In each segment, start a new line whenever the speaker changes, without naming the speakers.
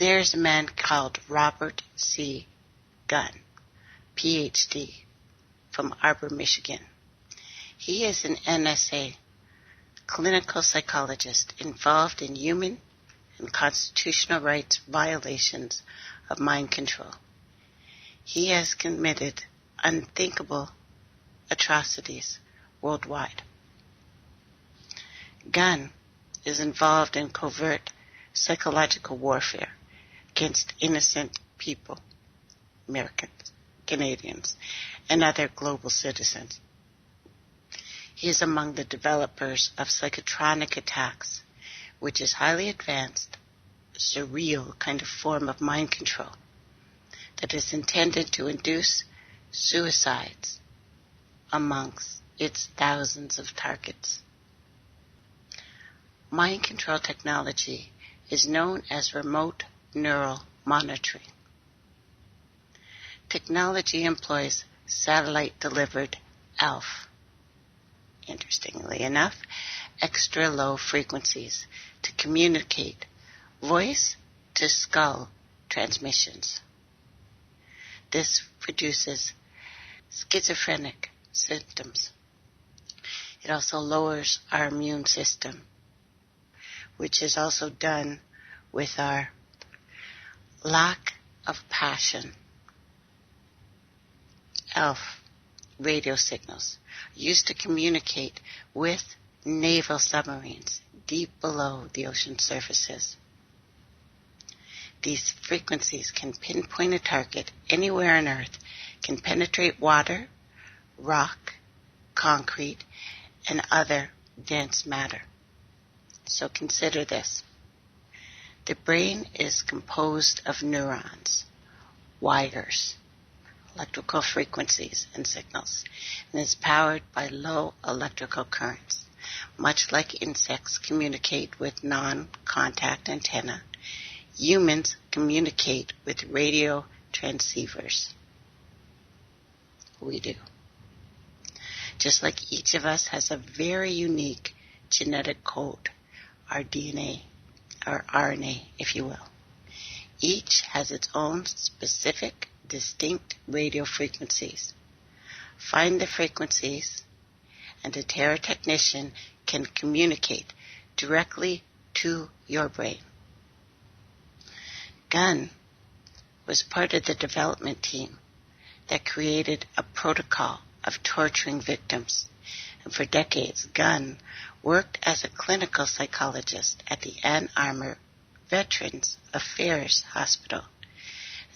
There's a man called Robert C. Gunn, Ph.D., from Arbor, Michigan. He is an NSA clinical psychologist involved in human and constitutional rights violations of mind control. He has committed unthinkable atrocities worldwide. Gunn is involved in covert psychological warfare against innocent people, Americans, Canadians, and other global citizens. He is among the developers of psychotronic attacks, which is highly advanced, surreal kind of form of mind control that is intended to induce suicides amongst its thousands of targets. Mind control technology is known as remote neural monitoring. Technology employs satellite-delivered ALF, interestingly enough, extra low frequencies to communicate voice-to-skull transmissions. This produces schizophrenic symptoms. It also lowers our immune system, which is also done with our lack of passion. ALF radio signals used to communicate with naval submarines deep below the ocean surfaces. These frequencies can pinpoint a target anywhere on Earth, can penetrate water, rock, concrete, and other dense matter. So consider this. The brain is composed of neurons, wires, electrical frequencies and signals, and is powered by low electrical currents. Much like insects communicate with non-contact antenna, humans communicate with radio transceivers. We do. Just like each of us has a very unique genetic code, our DNA, or RNA, if you will. Each has its own specific, distinct radio frequencies. Find the frequencies, and a terror technician can communicate directly to your brain. Gunn was part of the development team that created a protocol of torturing victims. And for decades, Gunn worked as a clinical psychologist at the Ann Arbor Veterans Affairs Hospital.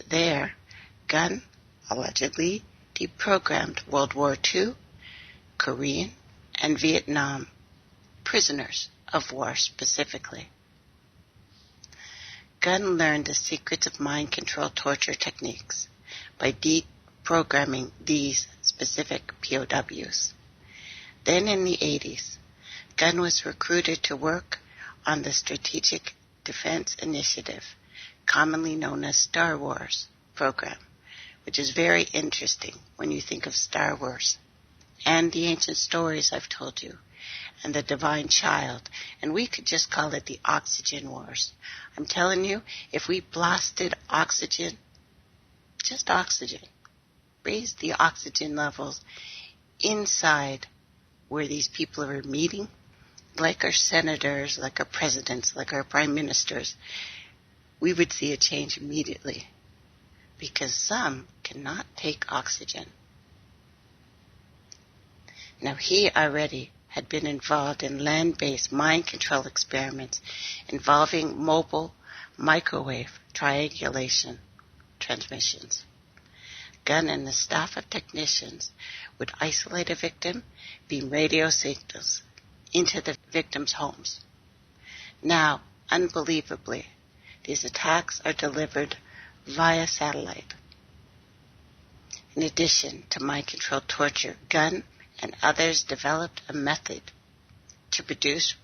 There, Gunn allegedly deprogrammed World War II, Korean, and Vietnam prisoners of war specifically. Gunn learned the secrets of mind control torture techniques by deprogramming these specific POWs. Then in the 80s, Gunn was recruited to work on the Strategic Defense Initiative, commonly known as Star Wars program, which is very interesting when you think of Star Wars and the ancient stories I've told you, and the divine child, and we could just call it the oxygen wars. I'm telling you, if we blasted oxygen, just oxygen, raised the oxygen levels inside where these people are meeting, like our senators, like our presidents, like our prime ministers, we would see a change immediately, because some cannot take oxygen. Now, he already had been involved in land-based mind control experiments involving mobile microwave triangulation transmissions. Gunn and the staff of technicians would isolate a victim, beam radio signals into the victim's homes. Now, unbelievably, these attacks are delivered via satellite. In addition to mind control torture, Gunn and others developed a method to produce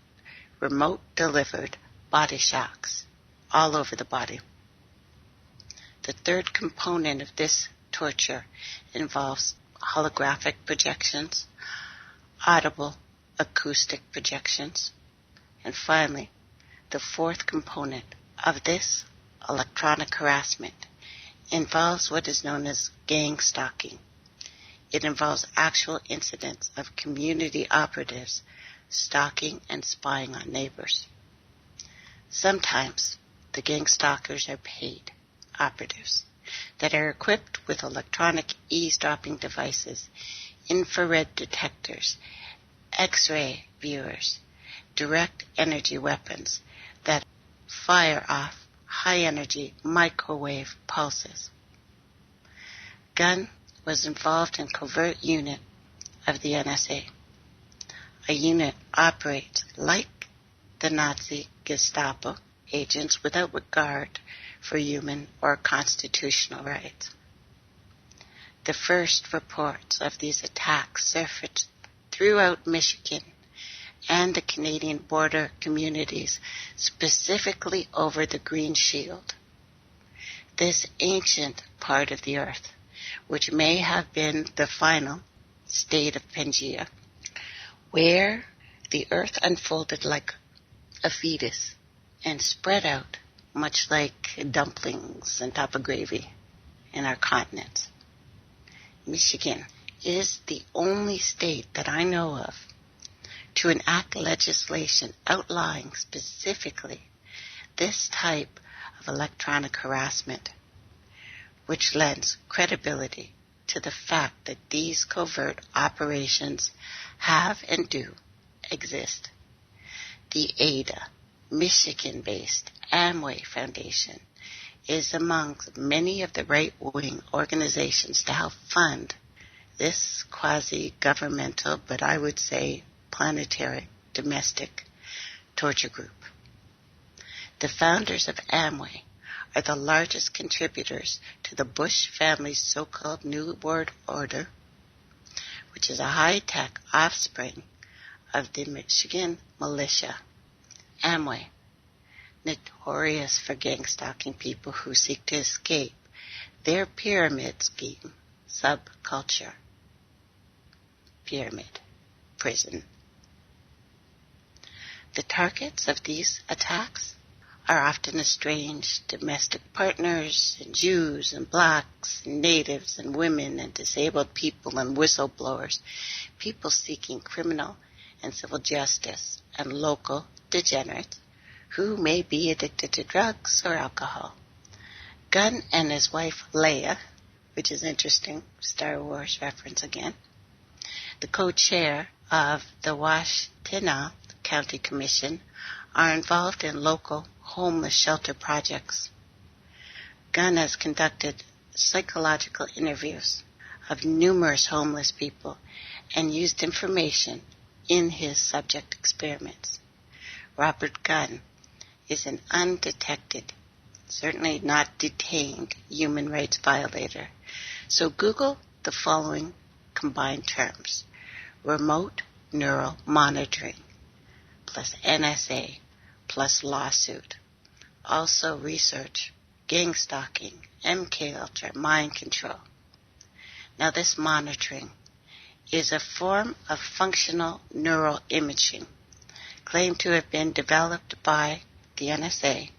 remote delivered body shocks all over the body. The third component of this torture involves holographic projections, audible acoustic projections, and finally, the fourth component of this electronic harassment involves what is known as gang stalking. It involves actual incidents of community operatives stalking and spying on neighbors. Sometimes the gang stalkers are paid operatives that are equipped with electronic eavesdropping devices, infrared detectors, X-ray viewers, direct energy weapons that fire off high-energy microwave pulses. Gunn was involved in covert unit of the NSA. A unit operates like the Nazi Gestapo agents without regard for human or constitutional rights. The first reports of these attacks surfaced throughout Michigan and the Canadian border communities, specifically over the Green Shield. This ancient part of the earth, which may have been the final state of Pangea, where the earth unfolded like a fetus and spread out much like dumplings on top of gravy in our continents. Michigan is the only state that I know of to enact legislation outlining specifically this type of electronic harassment, which lends credibility to the fact that these covert operations have and do exist. The ADA, Michigan-based Amway Foundation, is among many of the right-wing organizations to help fund this quasi-governmental, but I would say planetary, domestic torture group. The founders of Amway are the largest contributors to the Bush family's so-called New World Order, which is a high-tech offspring of the Michigan militia. Amway, notorious for gang-stalking people who seek to escape their pyramid scheme, subculture, pyramid, prison. The targets of these attacks are often estranged domestic partners and Jews and blacks and natives and women and disabled people and whistleblowers, people seeking criminal and civil justice, and local degenerates who may be addicted to drugs or alcohol. Gunn and his wife Leia, which is interesting, Star Wars reference again, the co-chair of the Washtenaw County Commission, are involved in local homeless shelter projects. Gunn has conducted psychological interviews of numerous homeless people and used information in his subject experiments. Robert Gunn is an undetected, certainly not detained, human rights violator. So Google the following combined terms: remote neural monitoring plus NSA plus lawsuit. Also research gang stalking, MKUltra, mind control. Now this monitoring is a form of functional neural imaging claimed to have been developed by the NSA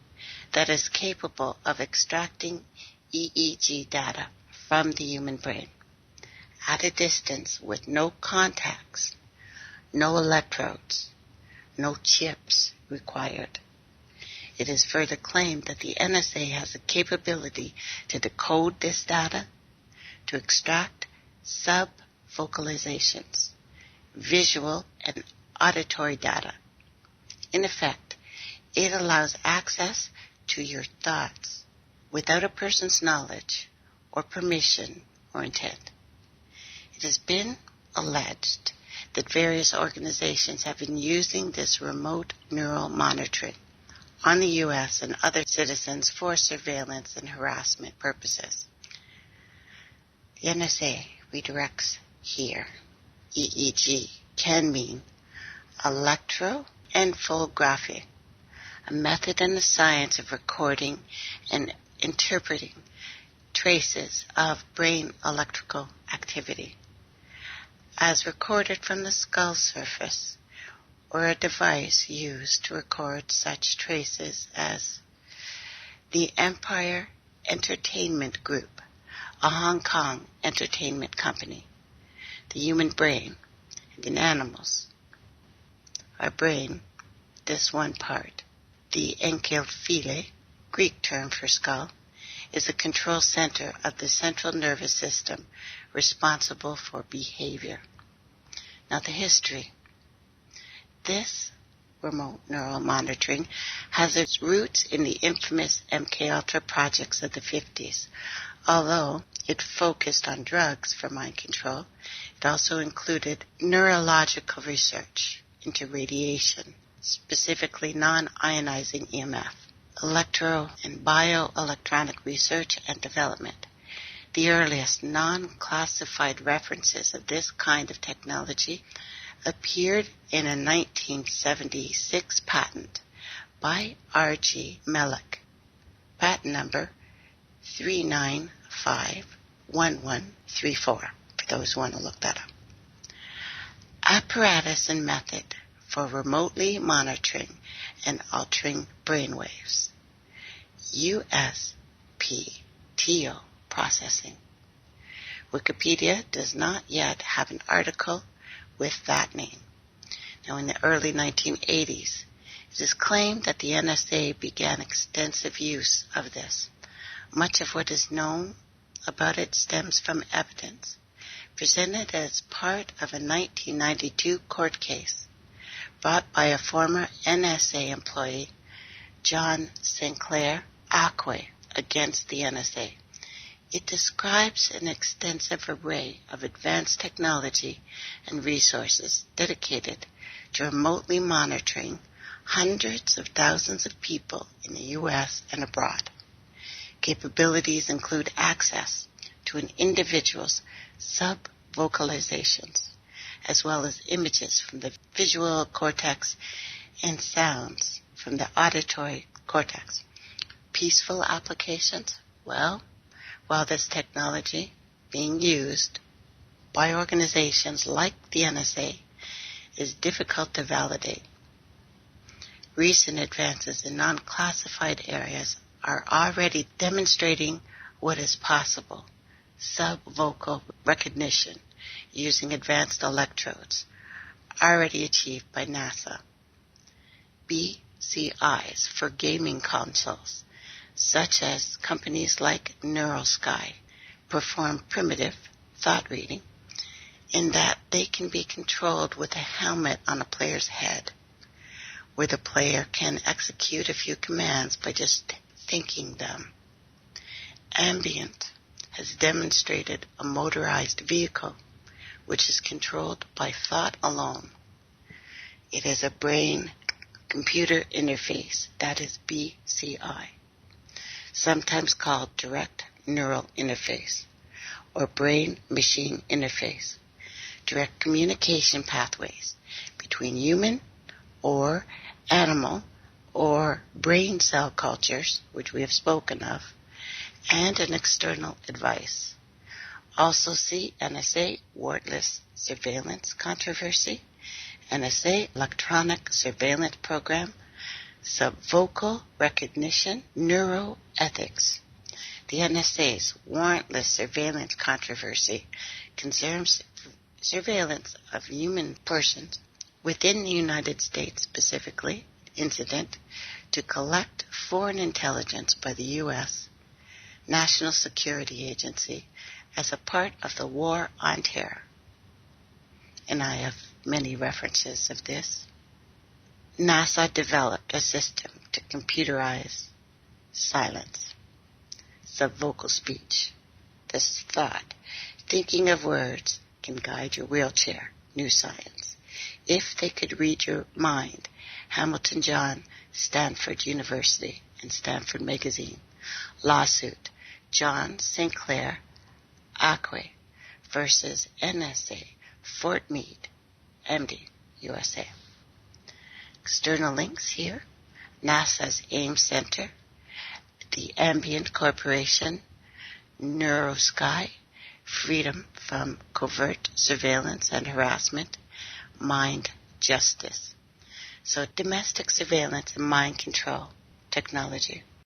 that is capable of extracting EEG data from the human brain at a distance with no contacts, no electrodes, no chips required. It is further claimed that the NSA has the capability to decode this data, to extract sub-vocalizations, visual and auditory data. In effect, it allows access to your thoughts without a person's knowledge or permission or intent. It has been alleged that various organizations have been using this remote neural monitoring on the U.S. and other citizens for surveillance and harassment purposes. The NSA redirects here. EEG can mean electroencephalography, a method in the science of recording and interpreting traces of brain electrical activity as recorded from the skull surface, or a device used to record such traces as The Empire Entertainment Group, a Hong Kong entertainment company. The human brain, and in animals. Our brain, this one part, the enkephale, Greek term for skull, is the control center of the central nervous system responsible for behavior. Now the history. This remote neural monitoring has its roots in the infamous MKUltra projects of the 50s. Although it focused on drugs for mind control, it also included neurological research into radiation, specifically non-ionizing EMF, electro and bioelectronic research and development. The earliest non-classified references of this kind of technology appeared in a 1976 patent by R.G. Mellick, patent number 3951134, for those who want to look that up. Apparatus and method for remotely monitoring and altering brainwaves. USPTO processing. Wikipedia does not yet have an article with that name. Now, in the early 1980s, it is claimed that the NSA began extensive use of this. Much of what is known about it stems from evidence presented as part of a 1992 court case brought by a former NSA employee, John Sinclair Acquay, against the NSA. It describes an extensive array of advanced technology and resources dedicated to remotely monitoring hundreds of thousands of people in the U.S. and abroad. Capabilities include access to an individual's sub-vocalizations, as well as images from the visual cortex and sounds from the auditory cortex. Peaceful applications? Well, while this technology being used by organizations like the NSA is difficult to validate, recent advances in non-classified areas are already demonstrating what is possible. Sub-vocal recognition using advanced electrodes, already achieved by NASA. BCIs for gaming consoles, such as companies like NeuroSky, perform primitive thought reading in that they can be controlled with a helmet on a player's head, where the player can execute a few commands by just thinking them. Ambient has demonstrated a motorized vehicle which is controlled by thought alone. It is a brain-computer interface, that is BCI, sometimes called direct neural interface or brain-machine interface, direct communication pathways between human or animal or brain cell cultures, which we have spoken of, and an external device. Also see NSA warrantless surveillance controversy, NSA electronic surveillance program, subvocal recognition, neuroethics. The NSA's warrantless surveillance controversy concerns surveillance of human persons within the United States, specifically incident to collect foreign intelligence by the U.S. National Security Agency as a part of the War on Terror. And I have many references of this. NASA developed a system to computerize silence, subvocal speech. This thought, thinking of words, can guide your wheelchair. New science. If they could read your mind, Hamilton John, Stanford University, and Stanford Magazine. Lawsuit, John Sinclair Acquay versus NSA, Fort Meade, MD, USA. External links here, NASA's Ames Center, the Ambient Corporation, NeuroSky, Freedom from Covert Surveillance and Harassment, Mind Justice. So domestic surveillance and mind control technology.